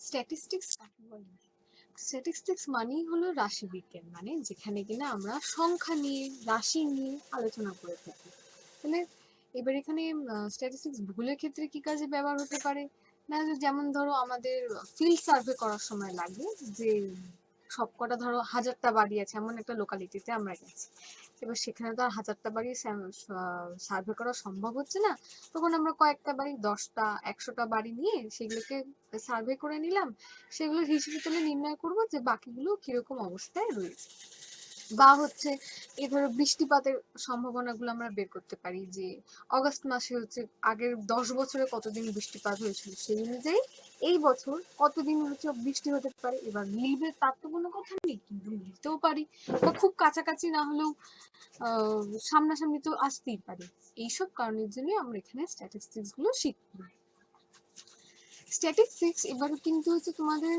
Statistics কাকে বলে? Statistics মানেই হলো রাশিবিজ্ঞান, মানে যেখানে কিনা আমরা সংখ্যা নিয়ে, রাশি নিয়ে আলোচনা করে থাকি। তাহলে এবার এখানে স্ট্যাটিস্টিক্স ভুলের ক্ষেত্রে কি কাজে ব্যবহার হতে পারে? না, যেমন ধরো আমাদের ফিল্ড সার্ভে করার সময় লাগে, যে সবকটা ধরো 1000টা বাড়ি আছে এমন একটা লোকালিটিতে আমরা গেছি, এবার সেখানে তো আর 1000টা বাড়ি সার্ভে করা সম্ভব হচ্ছে না। তখন আমরা কয়েকটা বাড়ি, 10টা 100টা বাড়ি নিয়ে সেগুলোকে সার্ভে করে নিলাম, সেগুলোর হিসেবে তাহলে নির্ণয় করবো যে বাকিগুলো কিরকম অবস্থায় রয়েছে। বা হচ্ছে এই ধরো বৃষ্টিপাতের সম্ভাবনাগুলো আমরা বের করতে পারি, যে অগস্ট মাসে হচ্ছে আগের 10 বছরে কতদিন বৃষ্টিপাত হয়েছিল, সেই অনুযায়ী এই বছর কতদিন হচ্ছে বৃষ্টি হতে পারে। এবার মিলবে তার তো কোনো কথা নেই, কিন্তু মিলতেও পারি, বা খুব কাছাকাছি না হলেও সামনাসামনি তো আসতেই পারে। এইসব কারণের জন্য আমরা এখানে স্ট্যাটিস্টিক্স গুলো শিখবো। স্ট্যাটিস্টিক্স এবার কিন্তু হচ্ছে তোমাদের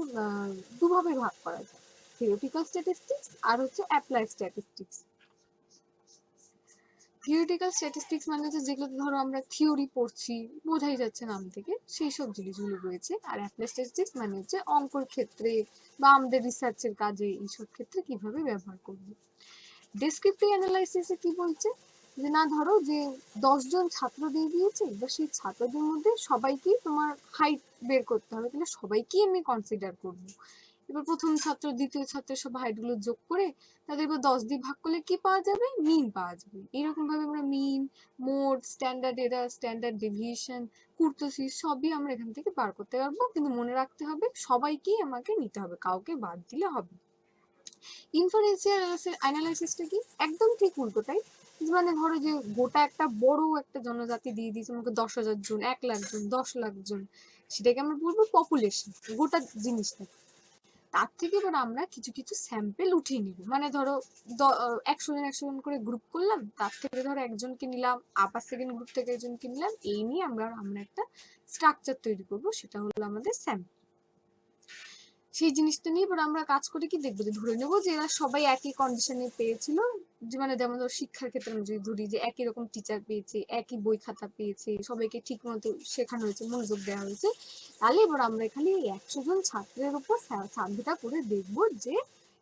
দুভাবে ভাগ করা যায়, থিওরিটিক্যাল স্ট্যাটিস্টিক্স আর হচ্ছে অ্যাপ্লাইড স্ট্যাটিস্টিক্স। থিওরিটিক্যাল স্ট্যাটিস্টিক্স মানে হচ্ছে যেগুলো ধরো আমরা থিওরি পড়ছি, বোঝাই যাচ্ছে নাম থেকে, সেই সব জিনিসগুলো রয়েছে। আর অ্যাপ্লাইড স্ট্যাটিস্টিক্স মানে হচ্ছে অঙ্কর ক্ষেত্রে বা আমাদের রিসার্চের কাজে এইসব ক্ষেত্রে কিভাবে ব্যবহার করবো। ডেসক্রিপটিভ অ্যানালাইসিসে কি বলছে, যে না ধরো যে 10জন ছাত্র দিয়ে দিয়েছে, বা সেই ছাত্রদের মধ্যে সবাইকেই তোমার হাইট বের করতে হবে, তাহলে সবাইকেই আমি কনসিডার করবো। এবার প্রথম ছাত্র দ্বিতীয় ছাত্রের সব হাইট গুলো যোগ করে তাদের এবার 10 দিয়ে ভাগ করলে কি পাওয়া যাবে? মিন পাওয়া যাবে। এরকম ভাবে আমরা mean, mode, standard error, standard deviation, kurtosis সবই আমরা এখান থেকে বার করতে পারবো, কিন্তু মনে রাখতে হবে সবাইকেই আমাকে নিতে হবে, কাউকে বাদ দিলে হবে। ইনফারেন্সিয়াল অ্যানালাইসিসটা কি? একদম ঠিক উল্টোটাই। মানে ধরো যে গোটা একটা বড় একটা জনজাতি দিয়ে দিয়েছে আমাকে 10,000 জন, 1,00,000 জন, 10,00,000 জন, সেটাকে আমরা বলবো পপুলেশন, গোটা জিনিসটা। তার থেকে এবার আমরা কিছু কিছু স্যাম্পেল উঠিয়ে নিব, মানে ধরো 100 জন করে গ্রুপ করলাম, তার থেকে ধরো একজনকে নিলাম, আবার সেকেন্ড গ্রুপ থেকে একজনকে নিলাম, এই নিয়ে আমরা একটা স্ট্রাকচার তৈরি করব, সেটা হলো আমাদের স্যাম্পল। সেই জিনিসটা নিয়ে এবার আমরা কাজ করে কি দেখবো, যে ধরে নেবো যে এরা সবাই একই কন্ডিশনে পেয়েছিল, যে মানে যেমন ধরো শিক্ষার ক্ষেত্রে আমরা যদি ধরি যে একই রকম টিচার পেয়েছে, একই বই খাতা পেয়েছে, সবাইকে ঠিক মতো শেখানো হয়েছে, মনোযোগ দেওয়া হয়েছে, তাহলে এবার আমরা এখানে 100 জন ছাত্রের উপর সার্ভেটা করে দেখবো যে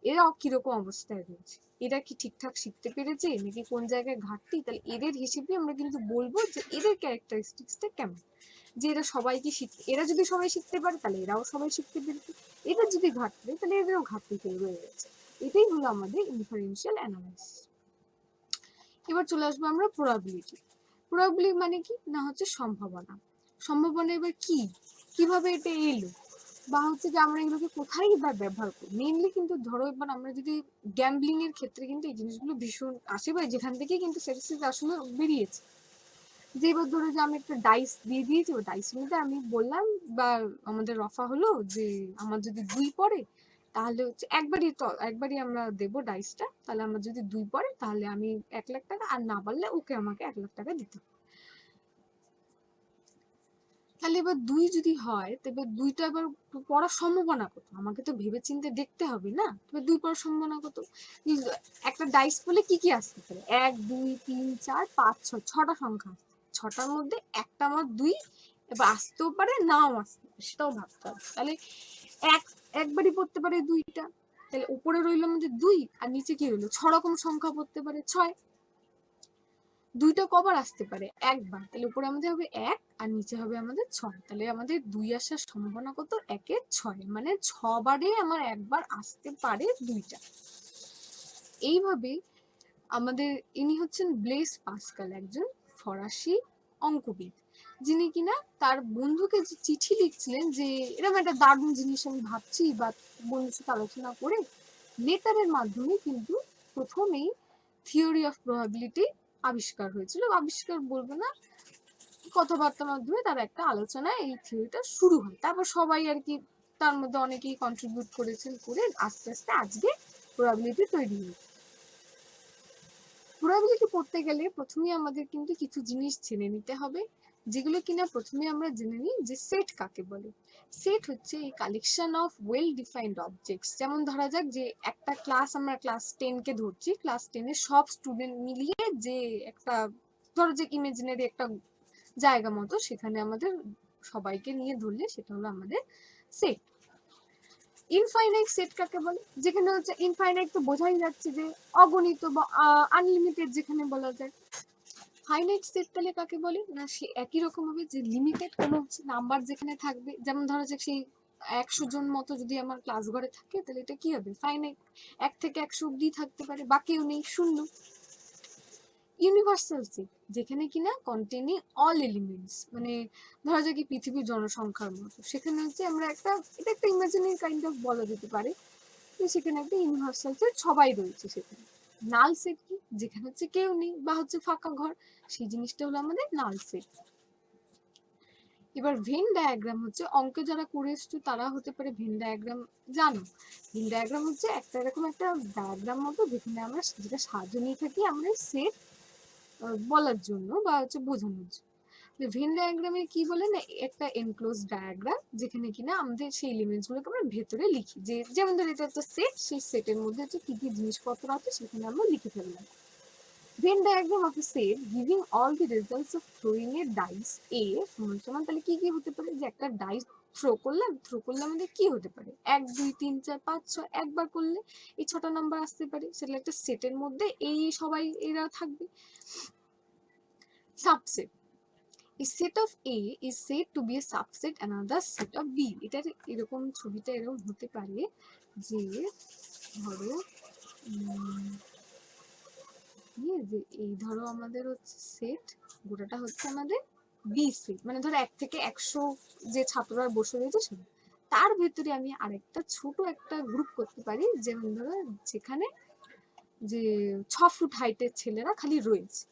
এরা কিরকম অবস্থায় রয়েছে, এরা কি ঠিকঠাক শিখতে পেরেছে নাকি কোন জায়গায় ঘাটতি, তাহলে এদের হিসেবে আমরা কিন্তু বলবো যে এদের ক্যারেক্টারিস্টিক্সটা কেমন। যে এরা সবাইকে শিখতে, এরা যদি সবাই শিখতে পারে তাহলে এরাও সবাই শিখতে পেরেছে, এদের যদি ঘাটতি তাহলে এদেরও ঘাটতি রয়ে গেছে। এটাই হলো আমাদের ইনফারেন্সিয়াল অ্যানালাইসিস। এবার চলে আসবো আমরা প্রবাবিলিটি। প্রবাবিলিটি মানে কি না, হচ্ছে সম্ভাবনা। সম্ভাবনা এবার কি, কিভাবে এটা এলো, বা হচ্ছে যে আমরা এগুলোকে কোথায় বা ব্যবহার করি। মেইনলি কিন্তু ধরো এবার আমরা যদি গ্যাম্বলিং এর ক্ষেত্রে কিন্তু এই জিনিসগুলো ভীষণ আসে, বা যেখান থেকে কিন্তু স্ট্যাটিস্টিক্স আসলে বেরিয়েছে। যে এবার ধরো যে আমি একটা ডাইস দিয়ে দিয়েছি, ওই ডাইসের মধ্যে আমি বললাম, বা আমাদের রফা হলো যে আমার যদি 2 পড়ে তাহলে হচ্ছে একবারই আমরা দেবো ডাইসটা, তাহলে আমার যদি 2 পড়ে তাহলে আমি 1,00,000 টাকা, আর না পারলে ওকে আমাকে 1,00,000 টাকা দিতে হবে। তাহলে এবার 2 যদি হয়, তবে 2টা এবার পড়ার সম্ভাবনা কত, আমাকে তো ভেবে চিন্তে দেখতে হবে না, তবে 2 পড়ার সম্ভাবনা কত। একটা ডাইস বলে কি কি আসতে পারে, 1 2 3 4 5 6, 6টা সংখ্যা আসতে, 6টার মধ্যে একটা আমার 2 এবার আসতেও পারে, নাও আসতে পারে, সেটাও ভাবতে হবে। তাহলে একবারই পড়তে পারে 2টা, তাহলে উপরে রইলো আমাদের 2, আর নিচে কি রইলো, 6 রকম সংখ্যা পড়তে পারে 6। 2টা কবার আসতে পারে, একবার, তাহলে উপরে আমাদের হবে 1 আর নিচে হবে আমাদের 6, তাহলে আমাদের 2 আসার সম্ভাবনা কত, 1 এর 6, মানে 6 বারে আমার একবার আসতে পারে 2টা। এইভাবে আমাদের ইনি হচ্ছেন ব্লেস পাস্কাল, একজন ফরাসি অঙ্কবিদ, যিনি কিনা তার বন্ধুকে যে চিঠি লিখছিলেন যে এরকম একটা দারুণ জিনিস আমি ভাবছি, বা বন্ধুর সাথে আলোচনা করে লেটারের মাধ্যমে কিন্তু প্রথমেই থিওরি অফ প্রবাবিলিটি আবিষ্কার হয়েছিল। আবিষ্কার বলবো না, কথাবার্তার মাধ্যমে তার একটা আলোচনায় এই থিওরিটা শুরু হয়, তারপর সবাই আর কি তার মধ্যে অনেকেই কন্ট্রিবিউট করেছেন, করে আস্তে আস্তে আজকে প্রবাবিলিটি তৈরি হয়েছে। প্রবাবিলিটি পড়তে গেলে প্রথমেই আমাদের কিন্তু কিছু জিনিস জেনে নিতে হবে, যেগুলো কিনা প্রথমে আমরা জেনে নিই যে সেট কাকে বলে। সেট হচ্ছে এই collection of well defined objects. যেমন ধরা যাক যে একটা ক্লাস, আমরা ক্লাস 10 কে ধরছি, ক্লাস 10 এর সব স্টুডেন্ট মিলিয়ে যে একটা ধরো যে ইমাজিনারি একটা জায়গা মতো, সেখানে আমাদের সবাইকে নিয়ে ধরলে সেটা হলো আমাদের সেট। ইনফাইনাইট সেট কাকে বলে? যেখানে হচ্ছে ইনফাইনাইট তো বোঝাই যাচ্ছে যে অগণিত বা আনলিমিটেড যেখানে বলা যায়। ফাইনাইট সেট তাহলে কাকে বলে? না সে একই রকম হবে যে লিমিটেড কোনো নাম্বার যেখানে থাকবে, যেমন ধরো যে সেই 100 জন মতো যদি আমার ক্লাস ঘরে থাকে তাহলে এটা কি হবে? ফাইনাইট। 1 থেকে 100 অব্দি থাকতে পারে, বাকিও নেই, শূন্য। ইউনিভার্সাল সেট যেখানে কিনা কন্টেনিং অল এলিমেন্টস, মানে ধরা যাক কি পৃথিবীর জনসংখ্যার মতো, সেখানে হচ্ছে আমরা একটা, এটা একটা ইমাজিনারি কাইন্ড অফ বলা যেতে পারে, তো সেখানে একটা ইউনিভার্সাল সেট সবাই রয়েছে সেখানে। নাল সেট কি? যেখানে হচ্ছে কেউ নেই বা হচ্ছে ফাঁকা ঘর, সেই জিনিসটা হলো আমাদের নাল সেট। এবার ভেন ডায়াগ্রাম হচ্ছে, অঙ্কে যারা করে এসছো তারা হতে পারে ভেন ডায়াগ্রাম জানো। ভেন ডায়াগ্রাম হচ্ছে একটা এরকম একটা ডায়াগ্রাম মতো যেখানে আমরা যেটা সাহায্য নিয়ে থাকি আমরা সেট বলার জন্য বা হচ্ছে বোঝানোর জন্য। ভেন ডায়াগ্রামে কি বলে না, একটা এনক্লোজ ডায়াগ্রাম যেখানে কিনা আমাদের সেই এলিমেন্টস গুলোকে আমরা ভেতরে লিখি, যে যেমন ধর এটা একটা সেট, সেই সেটের মধ্যে হচ্ছে কি কি জিনিসপত্র আছে সেখানে আমরা লিখে ফেললাম। Venn diagram of a set giving all the results of throwing a dice A সমান সমান, তাহলে কি কি হতে পারে? যে একটা ডাইস থ্রো করলে আমাদের কি হতে পারে? 1 2 3 4 5 6, একবার করলে এই 6টা নাম্বার আসতে পারে, সেটা একটা সেটের মধ্যে এই সবাই এরা থাকবে। Subset, a set of A is said to be a subset another set of B। এটা এরকম ছবিটা এরকম হতে পারে যে ধরো যে এই ধরো আমাদের হচ্ছে সেট, গোটাটা হচ্ছে আমাদের বি সেট, মানে ধরো 1 থেকে 100 যে ছাত্ররা বসে রয়েছে সেটা, তার ভিতরে আমি আরেকটা ছোট একটা গ্রুপ করতে পারি, যেমন ধরো যেখানে যে 6 ফুট হাইটের ছেলেরা খালি রয়েছে,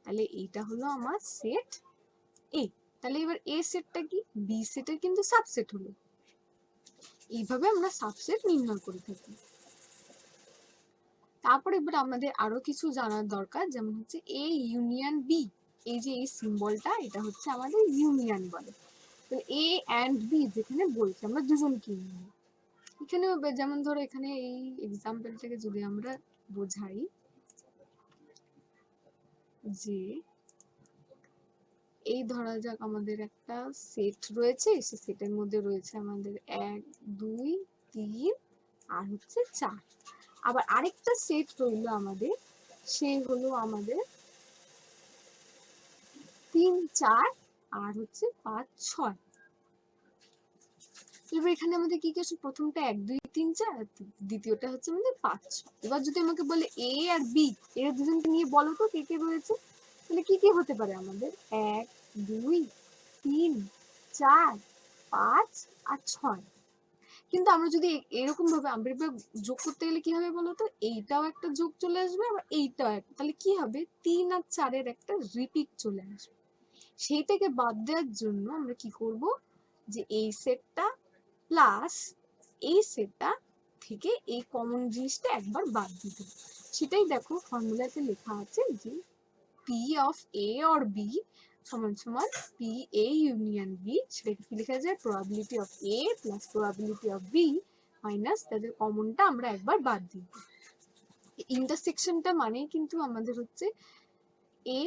তাহলে এইটা হলো আমার সেট এ। তাহলে এবার এ সেটটা কি? বি সেটের কিন্তু সাবসেট হলো। এইভাবে আমরা সাবসেট নির্ণয় করে থাকি। তারপরে এবার আমাদের আরো কিছু জানার দরকার, যেমন হচ্ছে এ ইউনিয়ন বি, এই যে এই সিম্বলটা এটা হচ্ছে আমাদের ইউনিয়ন বলে। তো এ অ্যান্ড বি যেখানে বলছে আমরা দুজনকে নিয়ে, এখানেও যেমন ধরো এখানে এই এক্সাম্পলটাকে যদি আমরা বোঝাই যে এই ধরা যাক আমাদের একটা সেট রয়েছে, সেই সেটের মধ্যে রয়েছে আমাদের 1 2 3 আর হচ্ছে 4, আবার আরেকটা সেট রইলো আমাদের, সে হলো আমাদের 3 4 আর হচ্ছে 5 6। এবার এখানে আমাদের কি কি আছে? প্রথমটা 1 2 3 4, দ্বিতীয়টা হচ্ছে আমাদের 5 6। এবার যদি আমাকে বলে এ আর বি এরা দুজনকে নিয়ে বলো তো কে কে রয়েছে, তাহলে কি কি হতে পারে আমাদের? 1 2 3 4 5 আর 6। কিন্তু আমরা যদি এরকম ভাবে আমরা যোগ করতে গেলে কি হবে বলতো? এইটাও একটা যোগ চলে আসবে, আবার এইটাও একটা, তাহলে কি হবে? 3 আর 4 এর একটা রিপিট চলে আসবে। সেইটাকে বাদ দেওয়ার জন্য আমরা কি করব, যে এই সেটটা প্লাস এই সেটটা থেকে এই কমন জিনিসটা একবার বাদ দিতে, সেটাই দেখো ফর্মুলাতে লেখা আছে যে P of A or B সমান সমান পি এ ইউনিয়ন বি, সেটাকে কি লেখা যায়? Probability of A plus probability of B minus তাদের কমনটা আমরা একবার বাদ দিই। ইন্টারসেকশনটা মানেই কিন্তু আমাদের হচ্ছে এ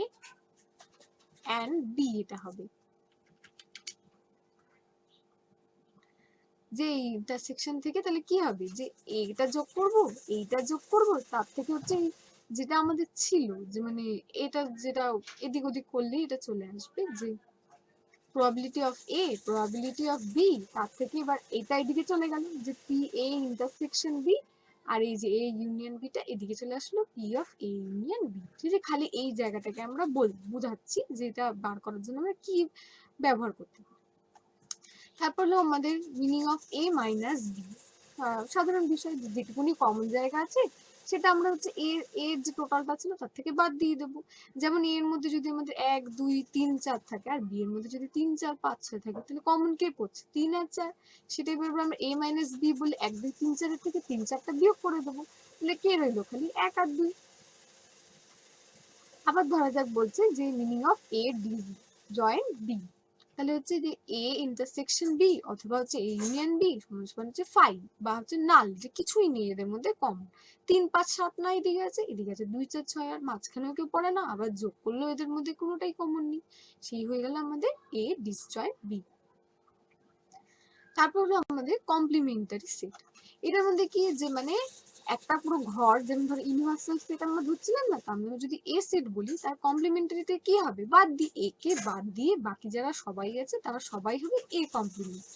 অ্যান্ড বি, এটা হবে যে ইন্টারসেকশন থেকে তাহলে কি হবে, যে এইটা যোগ করব এইটা যোগ করব, তার থেকে হচ্ছে যেটা আমাদের ছিল, যে মানে এটা যেটা এদিক ওদিক করলে এটা চলে আসবে, যে probability of A probability of B, তার থেকে এবার এটা এদিকে চলে গেল যে পি এ ইন্টারসেকশন বি, আর এই যে এ ইউনিয়ন বিটা এদিকে চলে আসলো P of A union B. ঠিক আছে, খালি এই জায়গাটাকে আমরা বুঝাচ্ছি যে এটা বার করার জন্য আমরা কি ব্যবহার করতে পারি। তারপর হলো আমাদের meaning of A minus B, সাধারণ বিষয়, যেটুকুনি কমন জায়গা আছে সেটা আমরা হচ্ছে এর যে টোটালটা ছিল তার থেকে বাদ দিয়ে দেবো। যেমন এর মধ্যে যদি আমাদের 1 2 3 4 থাকে আর বি এর মধ্যে যদি 3 4 5 6 থাকে, তাহলে কমন কে পড়ছে? 3 আর 4। সেটাই এবার আমরা এ মাইনাস বি বলে 1 2 3 4 এর থেকে 3 4টা বিয়োগ করে দেবো, তাহলে কে রইলো? খালি 1 আর 2। আবার ধরা যাক বলছে যে meaning of A join B, তাহলে হচ্ছে যে এ ইন্টারসেকশন বি অথবা হচ্ছে এ ইউনিয়ন বি সমান হচ্ছে 5 বা হচ্ছে নাল, যে কিছুই নেই এদের মধ্যে কমন। 3 5 7 না এদিকে আছে, এদিকে আছে 2 4 6, আর মাঝখানেও কেউ পড়ে না, আবার যোগ করলেও এদের মধ্যে কোনোটাই কমন নেই, সেই হয়ে গেল আমাদের এ ডিসজয়েন্ট বি। তারপর হলো আমাদের কমপ্লিমেন্টারি সেট। এটার মধ্যে কি যে মানে একটা পুরো ঘর, যেমন ধরো ইউনিভার্সাল সেট আমরা ধরছিলাম না, তার মধ্যে যদি এ সেট বলি তার কমপ্লিমেন্টারিতে কি হবে, বাদ দিয়ে এ কে বাদ দিয়ে বাকি যারা সবাই আছে তারা সবাই হবে এ কমপ্লিমেন্ট।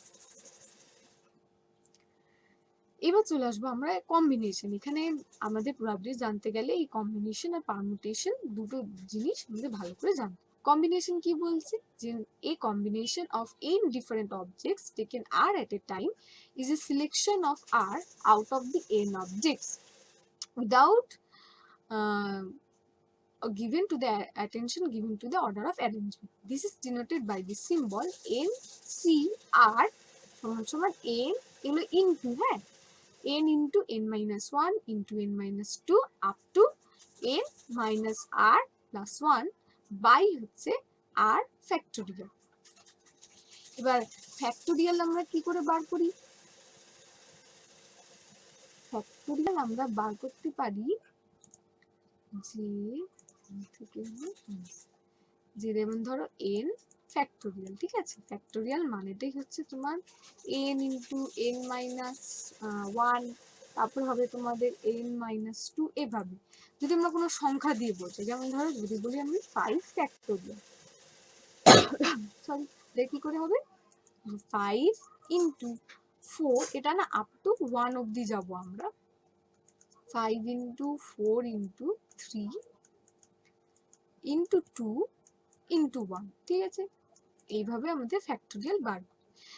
এবার চলে আসবো আমরা কম্বিনেশন। এখানে আমাদের প্রবাবিলিটি জানতে গেলে এই কম্বিনেশন আর পারমুটেশন দুটো জিনিস আমাদের ভালো করে জানতে। কম্বিনেশন কি বলছে যে a combination of n different objects taken r at a time is a selection of r out of the n objects without uh, given to the attention given to the order of arrangement. This is denoted by the symbol n c r সমান সমান n এগুলো into, হ্যাঁ, n into n minus 1 into n minus 2 up to n minus r plus 1 by হচ্ছে r factorial। এবার factorial আমরা কি করে বার করি? ফ্যাক্টোরিয়াল আমরা বার করতে পারি যে যেমন ধরো n ফ্যাক্টোরিয়াল, ঠিক আছে, ফ্যাক্টোরিয়াল মানেটাই হচ্ছে তোমার n into n minus 1, তারপর হবে তোমাদের n minus 2, এভাবে। যদি আমরা কোনো সংখ্যা দিয়ে বলছি, যেমন ধরো যদি বলি আমি 5 ফ্যাক্টোরিয়াল, সরি, এটা কি করে হবে 5 into 4, এটা না আপ টু 1 অবধি যাব আমরা, 5 into 4 into 3 into 2 into 1, ঠিক আছে, এইভাবে আমাদের ফ্যাক্টোরিয়াল বার।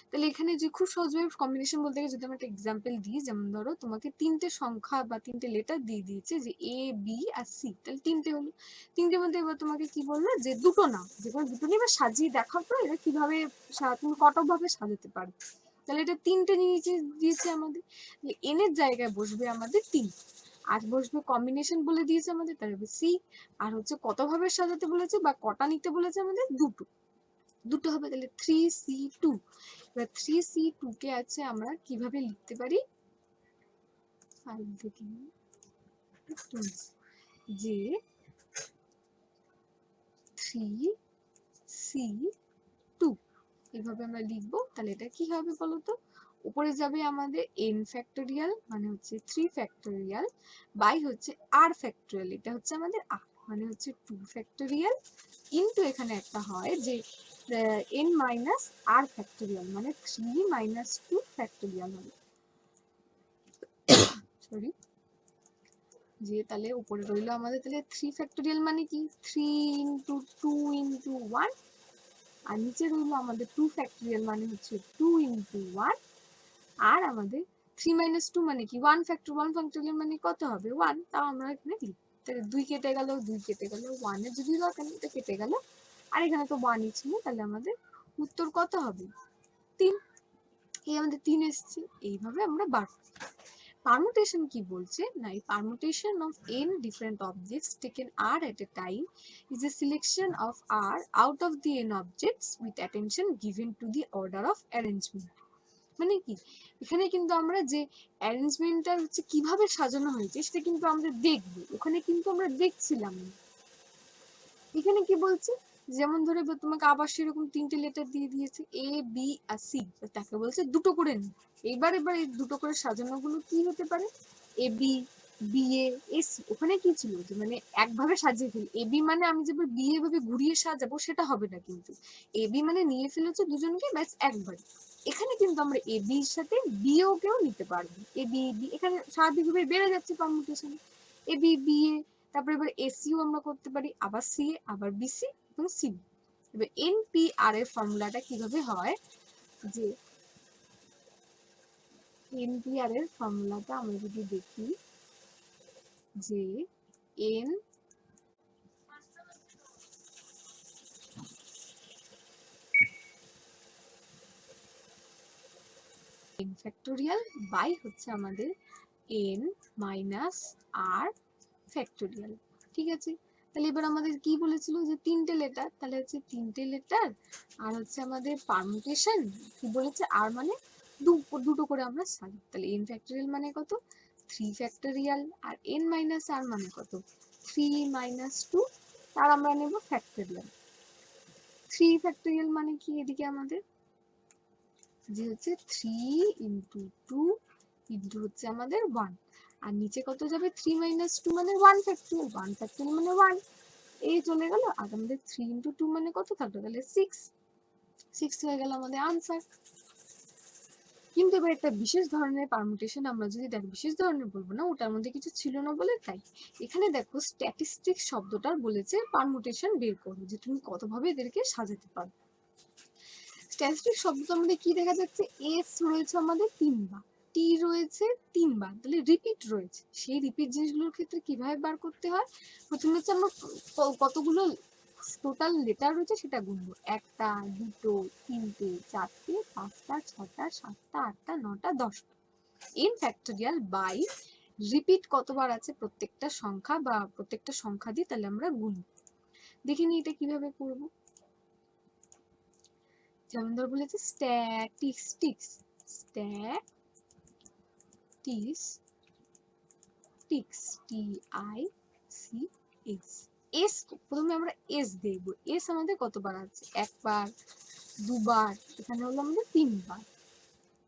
তাহলে এখানে যে খুব সহজভাবে কম্বিনেশন বলতে গেলে যদি আমরা একটা এক্সাম্পল দিই, যেমন ধরো তোমাকে তিনটে সংখ্যা বা তিনটে লেটার দিয়ে দিয়েছে যে এ বি আর সি, তাহলে তিনটে হলো, তিনটের মধ্যে এবার তোমাকে কি বললো যে দুটো নাম, যে কোনো দুটো নিয়ে এবার সাজিয়ে দেখাও তো এটা কিভাবে তুমি কতভাবে সাজাতে পারো। তাহলে এটা তিনটে নিচে দিয়েছে আমাদের, এন এর জায়গায় বসবে আমাদের তিন, আর বসবে কম্বিনেশন বলে দিয়েছে আমাদের, তাহলে সি, আর হচ্ছে কত ভাবে সাজাতে বলেছে বা কটা নিতে বলেছে আমাদের দুটো, দুটো হবে, তাহলে 3c2। এবার 3c2 কে আছে আমরা কিভাবে লিখতে পারি, যে 3c2 এইভাবে আমরা লিখবো। তাহলে এটা কি হবে বলতো, উপরে যাবে আমাদের n ফ্যাক্টোরিয়াল মানে হচ্ছে 3 ফ্যাক্টোরিয়াল বাই হচ্ছে r ফ্যাক্টোরিয়াল, এটা হচ্ছে আমাদের r মানে হচ্ছে 2 ফ্যাক্টোরিয়াল ইনটু এখানে একটা হয় যে n মাইনাস r ফ্যাক্টোরিয়াল মানে 3 মাইনাস 2 ফ্যাক্টোরিয়াল হবে, সরি, যে তাহলে উপরে রইলো আমাদের তাহলে 3 ফ্যাক্টোরিয়াল মানে কি 3 ইনটু 2 ইনটু 1, আর নিচে রইলো আমাদের 2 ফ্যাক্টোরিয়াল মানে হচ্ছে 2 ইনটু 1, আর আমাদের 3 মাইনাস 2 মানে কি 1 ফ্যাক্টোরিয়াল মানে কত হবে 1, তাও আমরা এখানে লিখি। তাহলে 2 কেটে গেল, 2 কেটে গেল, 1 এর যদি দরকার নেই এটা কেটে গেল, আর এখানে তো 1ই ছিল, তাহলে আমাদের উত্তর কত হবে 3, এই আমাদের 3 এসছে। এইভাবে আমরা বার করি। পারমুটেশন কি বলছে না, permutation of n different objects taken r at a time is a selection of r out of the n objects with attention given to the order of arrangement। মানে কি এখানে কিন্তু আমরা যে অ্যারেঞ্জমেন্টটা হচ্ছে কিভাবে সাজানো হয়েছে সেটা কিন্তু আমরা দেখবো, ওখানে কিন্তু আমরা দেখছিলাম না। এখানে কি বলছে, যেমন ধরে তোমাকে আবার সেরকম তিনটে লেটার দিয়ে দিয়েছে এ বি আর সি, তাকে বলছে দুটো করে নি, এবার এই দুটো করে সাজানো গুলো কি হতে পারে A B B A C, ওখানে কি ছিল যে মানে একভাবে সাজিয়ে ফেলি, এ বি মানে আমি যেভাবে বি এভাবে ঘুরিয়ে সাজাবো সেটা হবে না, কিন্তু এ বি মানে নিয়ে ফেলেছে দুজনকে ব্যাস একবার। এখানে কিন্তু আমরা এ বি এর সাথে বিও কেও নিতে পারবো, এ বি বি এখানে স্বাভাবিকভাবে বেড়ে যাচ্ছে permutation, A B B A, তারপরে এবার এসিও আমরা করতে পারি, আবার সি আবার বিসি এবং সি। এবার এনপিআর এর ফর্মুলাটা কিভাবে হয়, যে এনপিআর এর ফর্মুলাটা আমরা যদি দেখি যে এন ফ্যাক্টোরিয়াল বাই হচ্ছে আমাদের n মাইনাস আর ফ্যাক্টোরিয়াল, ঠিক আছে। তাহলে এবার আমাদের কি বলেছিল যে তিনটে লেটার, তাহলে হচ্ছে তিনটে লেটার আর হচ্ছে আমাদের পারমুটেশন কি বলেছে আর মানে দুটো করে আমরা সাজি, তাহলে n ফ্যাক্টোরিয়াল মানে কত 3 ফ্যাক্টোরিয়াল আর n মাইনাস আর মানে কত 3 মাইনাস 2, তার আমরা নেব ফ্যাক্টোরিয়াল। 3 ফ্যাক্টোরিয়াল মানে কি এদিকে আমাদের যে হচ্ছে 3 ইন্টু 2 ইন্টু হচ্ছে আমাদের 1, আর নিচে কত যাবে 3 মাইনাস 2 মানে 1 ফ্যাক্টরিয়াল, 1 ফ্যাক্টরিয়াল মানে 1, এই চলে গেল। আর আমাদের 3 ইন্টু 2 মানে কত থাকলো, তাহলে 6 হয়ে গেল আমাদের আনসার। কিন্তু এবার একটা বিশেষ ধরনের পারমুটেশন আমরা যদি দেখি, বিশেষ ধরনের বলবো না, ওটার মধ্যে কিছু ছিল না বলে তাই এখানে দেখো স্ট্যাটিস্টিক্স শব্দটার বলেছে পারমুটেশন বের করো, যে তুমি কতভাবে এদেরকে সাজাতে পারো। স্ট্যাটিস্টিক্স শব্দটার মধ্যে কি দেখা যাচ্ছে, এস রয়েছে আমাদের 3 বার, টি রয়েছে 3 বার, তাহলে রিপিট রয়েছে। সেই রিপিট জিনিসগুলোর ক্ষেত্রে কিভাবে বার করতে হয়, প্রথমে হচ্ছে আমরা কতগুলো টোটাল লেটার রয়েছে সেটা গুনবো, 1টা 2টো 3টে 4টে 5টা 6টা 7টা 8টা 9টা 10টা ইন ফ্যাক্টোরিয়াল বাই রিপিট কতবার আছে প্রত্যেকটা সংখ্যা বা প্রত্যেকটা সংখ্যা দিয়ে তাহলে আমরা গুনবো। দেখিনি এটা কিভাবে করব। যেমন ধর বলেছে স্ট্যাটিস্টিক্স, স্ট্যাটিস্টিক্স TICS, এস প্রথমে আমরা এস দেখবো, এস আমাদের কতবার আছে, একবার দুবার, এখানে হলো আমাদের 3 বার,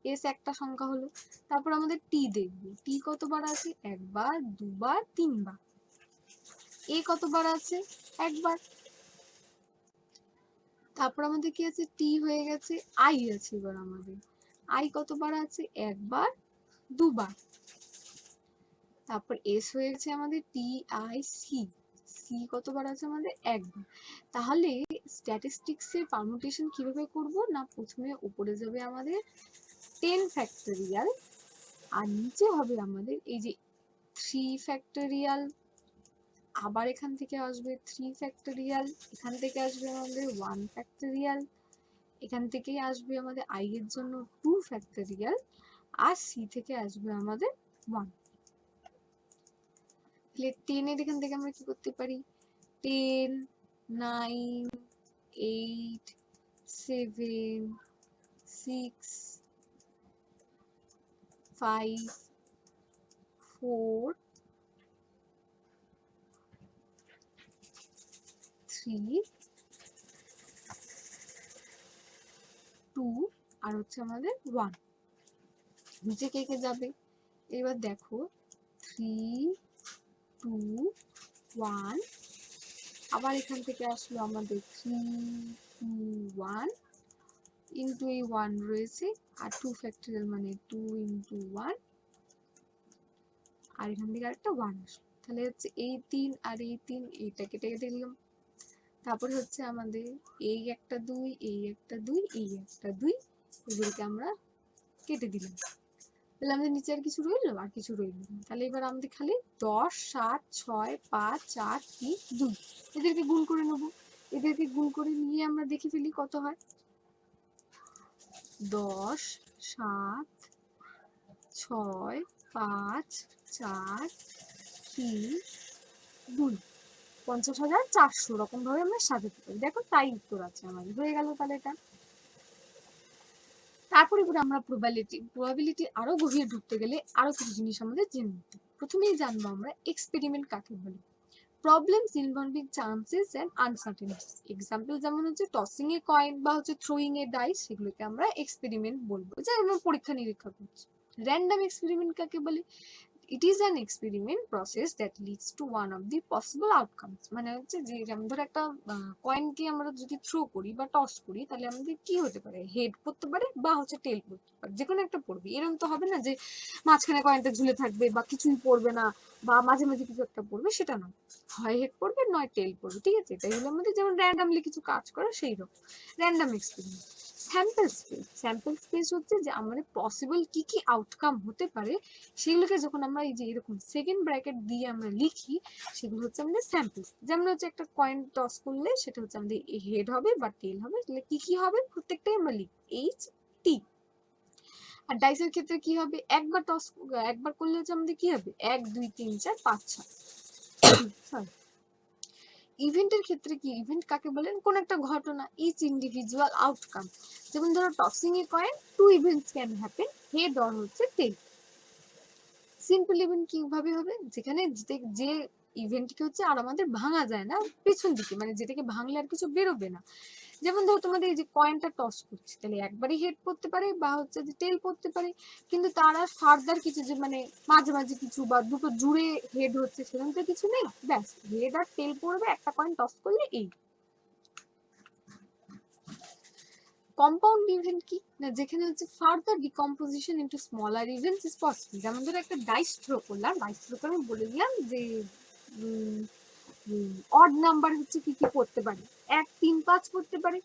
এস একটা সংখ্যা হলো। তারপর আমাদের টি দেখবো, টি কতবার আছে, একবার দুবার 3 বার, এ কতবার আছে, একবার। তারপর আমাদের কি আছে, টি হয়ে গেছে, আই আছে এবার আমাদের, আই কতবার আছে, একবার দুবার। তারপর এস হয়ে গেছে আমাদের TIC, সি কতবার আছে আমাদের, একবার। তাহলে স্ট্যাটিস্টিক্স এর পারমুটেশন কিভাবে করব না, প্রথমে উপরে যাবে আমাদের 10 ফ্যাক্টোরিয়াল, আর নিচে হবে আমাদের এই যে 3 ফ্যাক্টোরিয়াল, আবার এখান থেকে আসবে 3 ফ্যাক্টোরিয়াল, এখান থেকে আসবে আমাদের 1 ফ্যাক্টোরিয়াল, এখান থেকেই আসবে আমাদের আই এর জন্য 2 ফ্যাক্টোরিয়াল, আর সি থেকে আসবে আমাদের 1। তাহলে 10 এর এখান থেকে আমরা কি করতে পারি, 10 9 8 7 6 5 4 3 2 আর হচ্ছে আমাদের 1, নিচে কে কে যাবে, এবার দেখো 3 2 1, আবার এখান থেকে আসলো আমাদের 3 2 1 ইন্টু এই 1 রয়েছে, আর 2 ফ্যাক্টোরিয়াল মানে 2 ইন্টু 1, আর এখান থেকে আরেকটা 1 আসলো, তাহলে হচ্ছে এই 3 আর এই 3 এইটা কেটে দিলাম। তারপরে হচ্ছে আমাদের এই একটা 2 এই একটা 2 এই একটা 2, এগুলোকে আমরা কেটে দিলাম। তাহলে আমাদের নিচে আর কিছু রইলো, আর কিছু রইলো না। তাহলে এবার আমাদের খালি 10 7 6 5 4 3 2, এদেরকে গুণ করে নেব। এদেরকে গুণ করে নিয়ে আমরা দেখে ফেলি কত হয়, 10 7 6 5 4 3 2, 50,400 রকম ভাবে আমরা সাজাতে পারি। দেখো তাই উত্তর আছে আমাদের, হয়ে গেল তাহলে এটা। তারপরে আমরা প্রবাবিলিটি আরো গভীরে ঢুকতে গেলে আরো কিছু জিনিস আমাদের জেনে নিতে হবে। প্রথমেই জানবো আমরা এক্সপেরিমেন্ট কাকে বলে। Problems involving chances and uncertainties, example যেমন হচ্ছে টসিং এ কয়েন বা হচ্ছে থ্রোয়িং এ ডাইস, সেগুলোকে আমরা এক্সপেরিমেন্ট বলবো, যে আমরা পরীক্ষা নিরীক্ষা করছি। র্যান্ডম এক্সপেরিমেন্ট কাকে বলে, it is an experiment process that leads to one of the possible outcomes, মানে হচ্ছে যে যেমন ধর একটা কয়েনকে আমরা যদি থ্রো করি বা টস করি, তাহলে আমাদের কি হতে পারে, হেড পড়তে পারে বা হচ্ছে টেল পড়তে পারে, যে কোনো একটা পড়বে। এরকম তো হবে না যে মাঝখানে কয়েনটা ঝুলে থাকবে বা কিছুই পড়বে না, বা মাঝে মাঝে কিছু একটা পড়বে, সেটা না, হয় হেড পড়বে নয় টেল পড়বে, ঠিক আছে। এটাই হলো আমাদের যেমন র্যান্ডামলি কিছু কাজ করে সেই রকম র্যান্ডাম এক্সপেরিমেন্ট। স্যাম্পল স্পেস হচ্ছে যে আমাদের পসিবল কি কি আউটকাম হতে পারে, সেগুলোকে যখন আমরা এই যে এরকম সেকেন্ড ব্র্যাকেট দিয়ে আমরা লিখি, সেগুলো হচ্ছে আমাদের স্যাম্পল। যেমন হচ্ছে একটা কয়েন টস করলে সেটা হচ্ছে আমাদের হেড হবে বা টেল হবে, তাহলে কি কি হবে প্রত্যেকটাই আমরা লিখি এইচ টি। আর ডাইসের ক্ষেত্রে কি হবে, একবার করলে হচ্ছে আমাদের কি হবে 1 2 3 4 5 6। ইভেন্টের ক্ষেত্রে কি, ইভেন্ট কাকে বলেন, কোন একটা ঘটনা, ইচ ইন্ডিভিজুয়াল আউটকাম। যেমন ধরো tossing A coin 2 events can happen, head or হচ্ছে টেল। সিম্পল ইভেন্ট কিভাবে হবে, যেখানে যে ইভেন্টকে হচ্ছে আর আমাদের ভাঙা যায় না পেছন দিকে, মানে যেটাকে ভাঙলে আর কিছু বেরোবে না, যেমন ধরো তোমাদের এই যে কয়েনটা টস করছে, তাহলে একবারই হেড পড়তে পারে বা হচ্ছে যে টেল পড়তে পারে, কিন্তু তার আর ফার্দার কিছু যে মানে মাঝে মাঝে কিছু বা দুটো জুড়ে হেড হচ্ছে সেরকম তো কিছু নেই, ব্যাস হেড আর টেল পড়বে একটা কয়েন টস করলে। এই কম্পাউন্ড ইভেন্ট কি না, যেখানে হচ্ছে further decomposition into smaller events is possible. যেমন ধরো একটা ডাইস থ্রো করলাম, ডাইস থ্রো করে আমি বলে দিলাম যে অড নাম্বার হচ্ছে কি কি পড়তে পারে, 1 3 5 পড়তে পারে।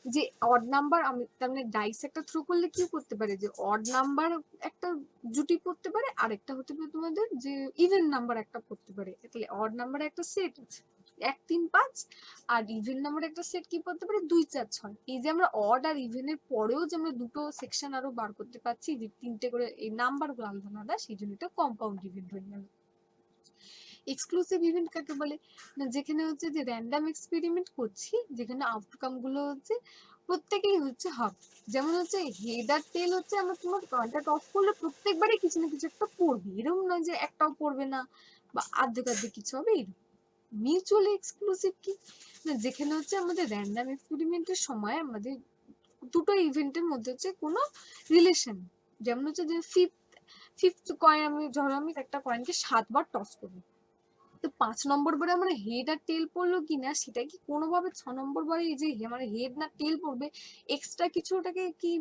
যে অড নাম্বার আমি তার মানে ডাইস একটা থ্রো করলে কি করতে পারে, যে অড নাম্বার একটা জুটি পড়তে পারে, আরেকটা হতে পারে তোমাদের যে ইভেন নাম্বার একটা পড়তে পারে। তাহলে অড নাম্বার একটা সেট আছে 1 3 5, আর ইভেন নাম্বার একটা সেট কি পড়তে পারে 2 4 6। এই যে আমরা অড আর ইভেন এর পরেও যে আমরা দুটো সেকশন আরো বার করতে পারছি, যে তিনটে করে এই নাম্বার গুলো আলাদা আলাদা, সেই জন্য এটা কম্পাউন্ড ইভেন্ট হয়ে গেল। এক্সক্লুসিভ ইভেন্ট কাকে বলে না, যেখানে হচ্ছে যে র্যান্ডম এক্সপেরিমেন্ট করছি, যেখানে আউটকাম গুলো হচ্ছে প্রত্যেকেই হচ্ছে হবে। যেমন হচ্ছে হেড আর টেল হচ্ছে আমরা তোমার পয়েন্টটা টস করলে প্রত্যেকবারই কিছু না কিছু একটা পড়বে, এরকম নয় যে একটাও পড়বে না বা আর্ধেক আর্ধেক কিছু হবে এরকম। মিউচুয়ালি এক্সক্লুসিভ কি না, যেখানে হচ্ছে আমাদের র্যান্ডম এক্সপেরিমেন্টের সময় আমাদের দুটো ইভেন্টের মধ্যে হচ্ছে কোনো রিলেশন। যেমন হচ্ছে যে ফিফথ কয়েন আমি ধরো আমি একটা কয়েনকে 7 বার টস করবো, তো 5 নম্বর বারে আমার হেড আর টেল পড়লো কিনা সেটা কি কোনোভাবে 6 নম্বর বারে এই যে আমার হেড না টেল পড়বে এক্সট্রা কিছু ওটাকে কি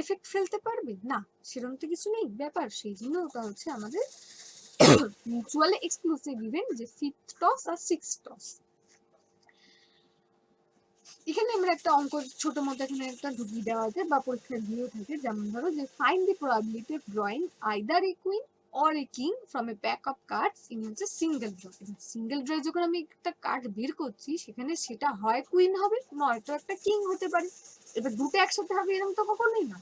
এফেক্ট ফেলতে পারবে না, সেরকম তো কিছু নেই ব্যাপার। সেই জন্য ওটা হচ্ছে আমাদের মিউচুয়ালি এক্সক্লুসিভ ইভেন্ট, যে 5th টস আর 6th টস। এখানে আমরা একটা অঙ্ক ছোট মতো এখানে একটা ঢুকিয়ে দেওয়া আছে বা পরীক্ষায় দিয়েও থাকে, যেমন ধরো যে find the probability of drawing either A queen or a king from a pack of cards in হচ্ছে সিঙ্গেল ড্র। সিঙ্গেল ড্র যখন আমি একটা কার্ড বের করছি সেখানে সেটা হয় কুইন হবে নয়তো একটা কিং হতে পারে, এবার দুটো একসাথে হবে এরকম তো কখনোই না।